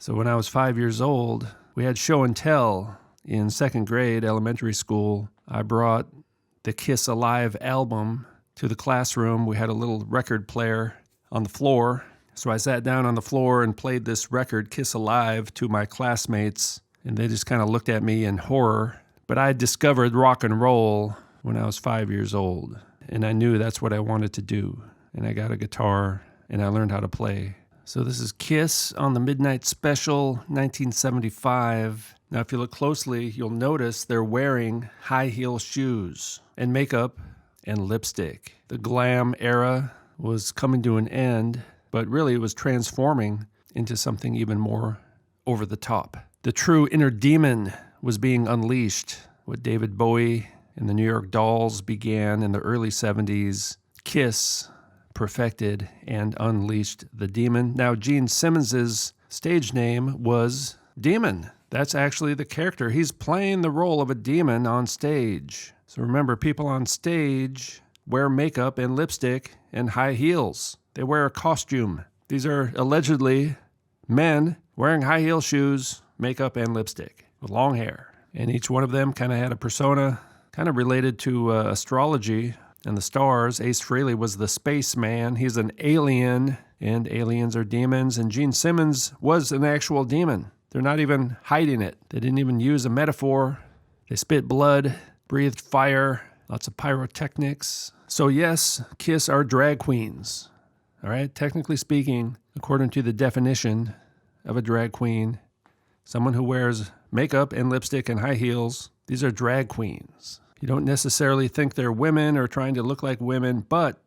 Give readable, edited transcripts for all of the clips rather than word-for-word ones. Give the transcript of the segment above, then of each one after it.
So when I was 5 years old, we had show and tell in second grade elementary school. I brought the Kiss Alive album to the classroom. We had a little record player on the floor. So I sat down on the floor and played this record, Kiss Alive, to my classmates. And they just kind of looked at me in horror. But I discovered rock and roll when I was 5 years old. And I knew that's what I wanted to do. And I got a guitar and I learned how to play. So this is Kiss on the Midnight Special, 1975. Now, if you look closely, you'll notice they're wearing high heel shoes and makeup and lipstick. The glam era was coming to an end, but really it was transforming into something even more over the top. The true inner demon was being unleashed. What David Bowie and the New York Dolls began in the early 70s, Kiss perfected and unleashed the demon. Now, Gene Simmons' stage name was Demon. That's actually the character. He's playing the role of a demon on stage. So remember, people on stage wear makeup and lipstick and high heels. They wear a costume. These are allegedly men wearing high heel shoes, makeup, and lipstick with long hair. And each one of them kind of had a persona kind of related to astrology and the stars. Ace Frehley was the spaceman. He's an alien, and aliens are demons. And Gene Simmons was an actual demon. They're not even hiding it. They didn't even use a metaphor. They spit blood, breathed fire, lots of pyrotechnics. So yes, Kiss are drag queens. All right, technically speaking, according to the definition of a drag queen, someone who wears makeup and lipstick and high heels, these are drag queens. You don't necessarily think they're women or trying to look like women, but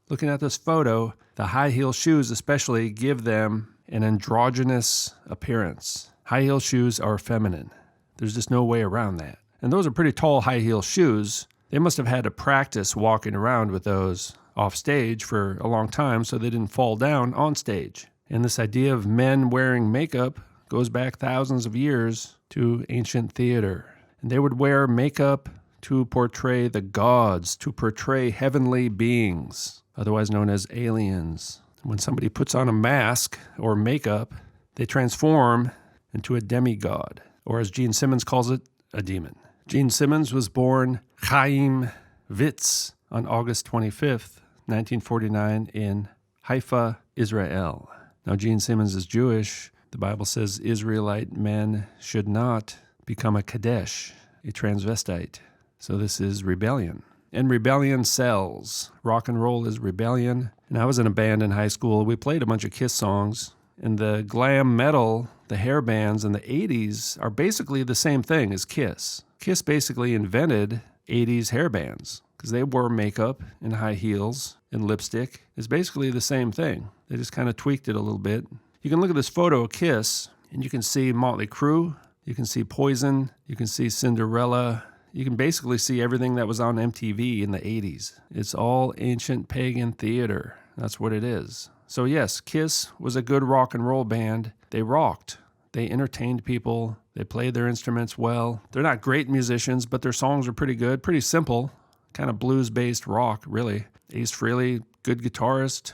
looking at this photo, the high heel shoes especially give them an androgynous appearance. High heel shoes are feminine. There's just no way around that. And those are pretty tall high heel shoes. They must have had to practice walking around with those off stage for a long time so they didn't fall down on stage. And this idea of men wearing makeup goes back thousands of years to ancient theater. And they would wear makeup to portray the gods, to portray heavenly beings, otherwise known as aliens. When somebody puts on a mask or makeup, they transform into a demigod, or as Gene Simmons calls it, a demon. Gene Simmons was born Chaim Vitz on August 25th, 1949 in Haifa, Israel. Now, Gene Simmons is Jewish. The Bible says Israelite men should not become a Kadesh, a transvestite. So this is rebellion. And rebellion sells. Rock and roll is rebellion. And I was in a band in high school. We played a bunch of Kiss songs. And the glam metal, the hair bands in the 80s are basically the same thing as Kiss. Kiss basically invented 80s hair bands because they wore makeup and high heels and lipstick. It's basically the same thing. They just kind of tweaked it a little bit. You can look at this photo of Kiss, and you can see Motley Crue, you can see Poison, you can see Cinderella. You can basically see everything that was on MTV in the 80s. It's all ancient pagan theater. That's what it is. So yes, Kiss was a good rock and roll band. They rocked. They entertained people. They played their instruments well. They're not great musicians, but their songs are pretty good, pretty simple, kind of blues-based rock, really. Ace Frehley, good guitarist,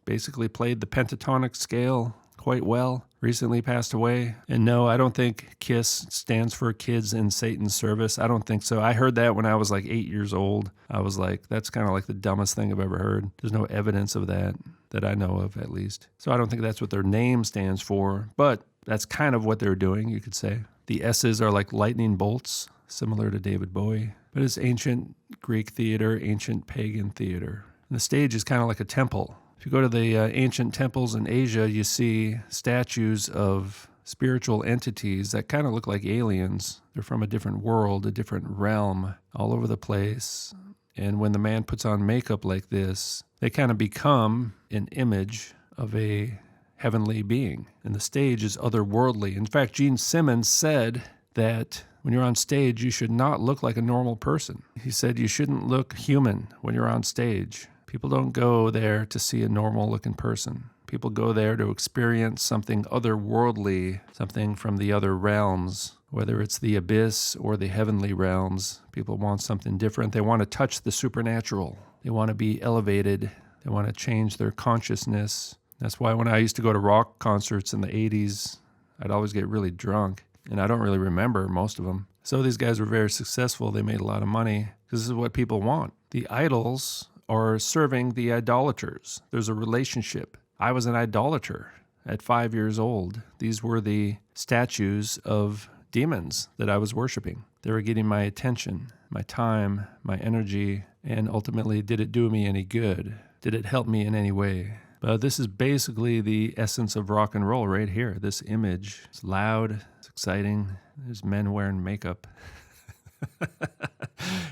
basically played the pentatonic scale quite well. Recently passed away. And no, I don't think KISS stands for Kids in Satan's Service. I don't think so. I heard that when I was like 8 years old. I was like, that's kind of like the dumbest thing I've ever heard. There's no evidence of that I know of, at least. So I don't think that's what their name stands for, but that's kind of what they're doing, you could say. The S's are like lightning bolts, similar to David Bowie. But it's ancient Greek theater, ancient pagan theater. And the stage is kind of like a temple. If you go to the ancient temples in Asia, you see statues of spiritual entities that kind of look like aliens. They're from a different world, a different realm, all over the place. And when the man puts on makeup like this, they kind of become an image of a heavenly being. And the stage is otherworldly. In fact, Gene Simmons said that when you're on stage, you should not look like a normal person. He said you shouldn't look human when you're on stage. People don't go there to see a normal-looking person. People go there to experience something otherworldly, something from the other realms, whether it's the abyss or the heavenly realms. People want something different. They want to touch the supernatural. They want to be elevated. They want to change their consciousness. That's why when I used to go to rock concerts in the 80s, I'd always get really drunk, and I don't really remember most of them. So these guys were very successful. They made a lot of money because this is what people want. The idols are serving the idolaters. There's a relationship. I was an idolater at 5 years old. These were the statues of demons that I was worshiping. They were getting my attention, my time, my energy, and ultimately, did it do me any good? Did it help me in any way? But this is basically the essence of rock and roll right here. This image. It's loud, it's exciting. There's men wearing makeup.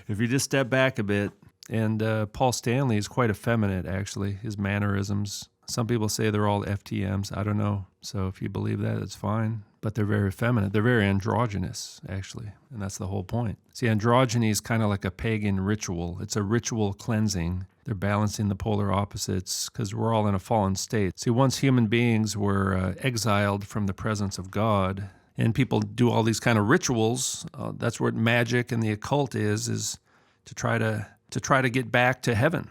If you just step back a bit, and Paul Stanley is quite effeminate, actually. His mannerisms. Some people say they're all FTMs. I don't know. So if you believe that, it's fine. But they're very effeminate. They're very androgynous, actually. And that's the whole point. See, androgyny is kind of like a pagan ritual. It's a ritual cleansing. They're balancing the polar opposites because we're all in a fallen state. See, once human beings were exiled from the presence of God, and people do all these kind of rituals, that's what magic and the occult is to try to get back to heaven,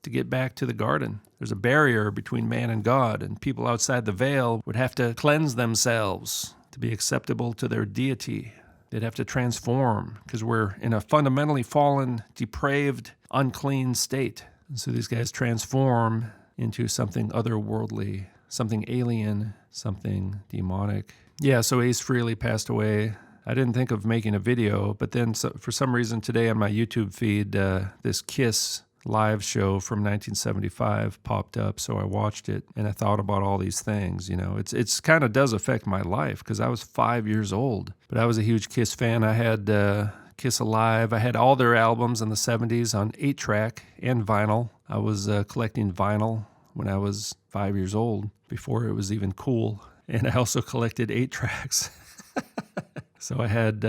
to get back to the garden. There's a barrier between man and God, and people outside the veil would have to cleanse themselves to be acceptable to their deity. They'd have to transform because we're in a fundamentally fallen, depraved, unclean state. And so these guys transform into something otherworldly, something alien, something demonic. Yeah, so Ace Frehley passed away. I didn't think of making a video, but then for some reason today on my YouTube feed, this Kiss live show from 1975 popped up, so I watched it, and I thought about all these things. You know, it's kind of does affect my life because I was 5 years old, but I was a huge Kiss fan. I had Kiss Alive. I had all their albums in the 70s on 8-track and vinyl. I was collecting vinyl when I was 5 years old, before it was even cool, and I also collected 8-tracks. So I had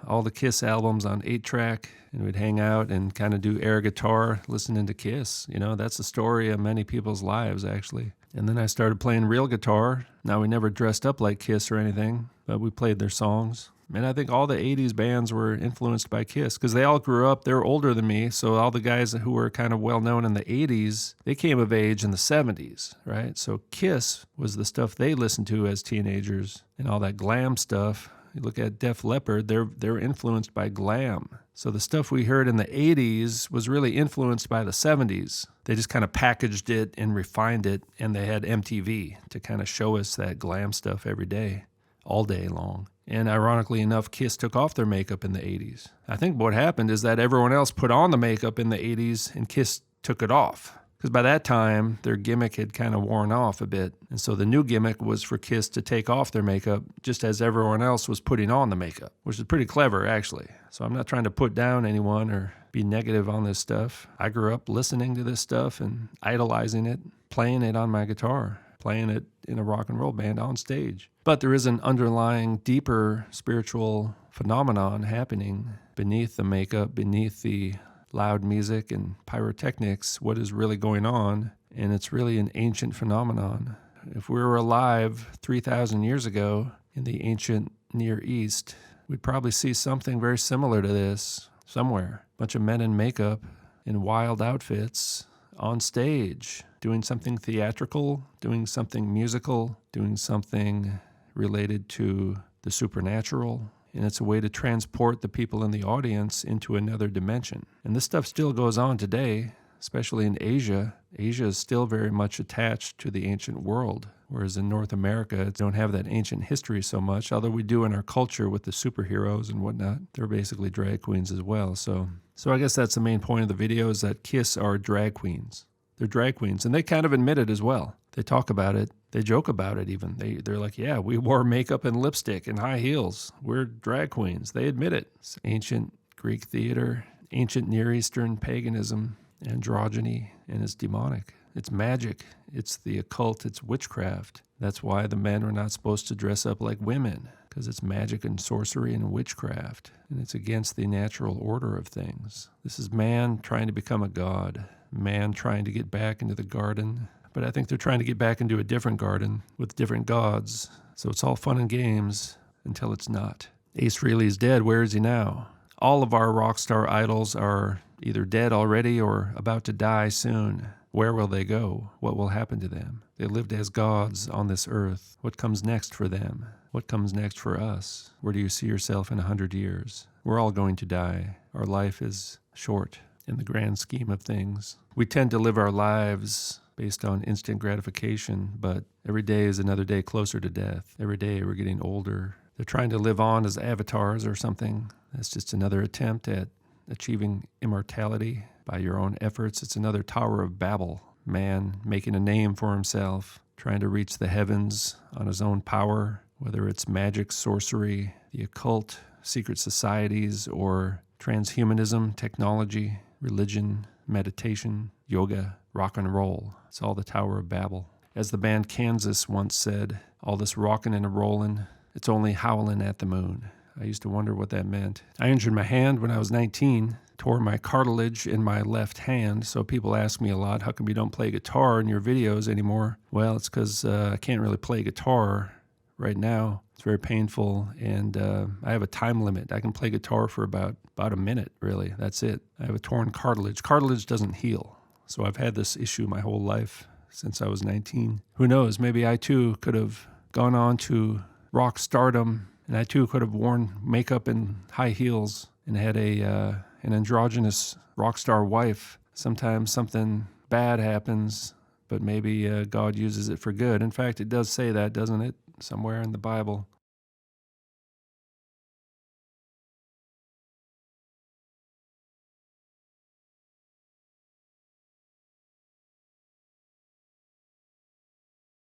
all the Kiss albums on 8-track, and we'd hang out and kind of do air guitar, listening to Kiss. You know, that's the story of many people's lives, actually. And then I started playing real guitar. Now, we never dressed up like Kiss or anything, but we played their songs. And I think all the 80s bands were influenced by Kiss because they all grew up. They're older than me, so all the guys who were kind of well-known in the 80s, they came of age in the 70s, right? So Kiss was the stuff they listened to as teenagers, and all that glam stuff. You look at Def Leppard, they're influenced by glam. So the stuff we heard in the 80s was really influenced by the 70s. They just kind of packaged it and refined it, and they had MTV to kind of show us that glam stuff every day, all day long. And ironically enough, Kiss took off their makeup in the 80s. I think what happened is that everyone else put on the makeup in the 80s, and Kiss took it off. Because by that time, their gimmick had kind of worn off a bit. And so the new gimmick was for Kiss to take off their makeup just as everyone else was putting on the makeup, which is pretty clever, actually. So I'm not trying to put down anyone or be negative on this stuff. I grew up listening to this stuff and idolizing it, playing it on my guitar, playing it in a rock and roll band on stage. But there is an underlying, deeper spiritual phenomenon happening beneath the makeup, beneath the loud music and pyrotechnics, what is really going on, and it's really an ancient phenomenon. If we were alive 3,000 years ago in the ancient Near East, we'd probably see something very similar to this somewhere. A bunch of men in makeup in wild outfits on stage, doing something theatrical, doing something musical, doing something related to the supernatural. And it's a way to transport the people in the audience into another dimension. And this stuff still goes on today, especially in Asia. Asia is still very much attached to the ancient world, whereas in North America, they don't have that ancient history so much, although we do in our culture with the superheroes and whatnot. They're basically drag queens as well. So I guess that's the main point of the video, is that Kiss are drag queens. They're drag queens, and they kind of admit it as well. They talk about it. They joke about it even. They're like, yeah, we wore makeup and lipstick and high heels. We're drag queens. They admit it. It's ancient Greek theater, ancient Near Eastern paganism, androgyny, and it's demonic. It's magic. It's the occult. It's witchcraft. That's why the men are not supposed to dress up like women, because it's magic and sorcery and witchcraft, and it's against the natural order of things. This is man trying to become a god, man trying to get back into the garden. But I think they're trying to get back into a different garden with different gods. So it's all fun and games until it's not. Ace Frehley is dead. Where is he now? All of our rock star idols are either dead already or about to die soon. Where will they go? What will happen to them? They lived as gods on this earth. What comes next for them? What comes next for us? Where do you see yourself in 100 years? We're all going to die. Our life is short in the grand scheme of things. We tend to live our lives based on instant gratification, but every day is another day closer to death. Every day we're getting older. They're trying to live on as avatars or something. That's just another attempt at achieving immortality by your own efforts. It's another Tower of Babel. Man making a name for himself, trying to reach the heavens on his own power, whether it's magic, sorcery, the occult, secret societies, or transhumanism, technology, religion, meditation, yoga, rock and roll. It's all the Tower of Babel. As the band Kansas once said, all this rockin' and a-rollin', it's only howlin' at the moon. I used to wonder what that meant. I injured my hand when I was 19, tore my cartilage in my left hand, so people ask me a lot, how come you don't play guitar in your videos anymore? Well, it's because I can't really play guitar right now. It's very painful, and I have a time limit. I can play guitar for about a minute, really. That's it. I have a torn cartilage. Cartilage doesn't heal, so I've had this issue my whole life since I was 19. Who knows? Maybe I too could have gone on to rock stardom, and I too could have worn makeup and high heels and had an androgynous rock star wife. Sometimes something bad happens, but maybe God uses it for good. In fact, it does say that, doesn't it? Somewhere in the Bible.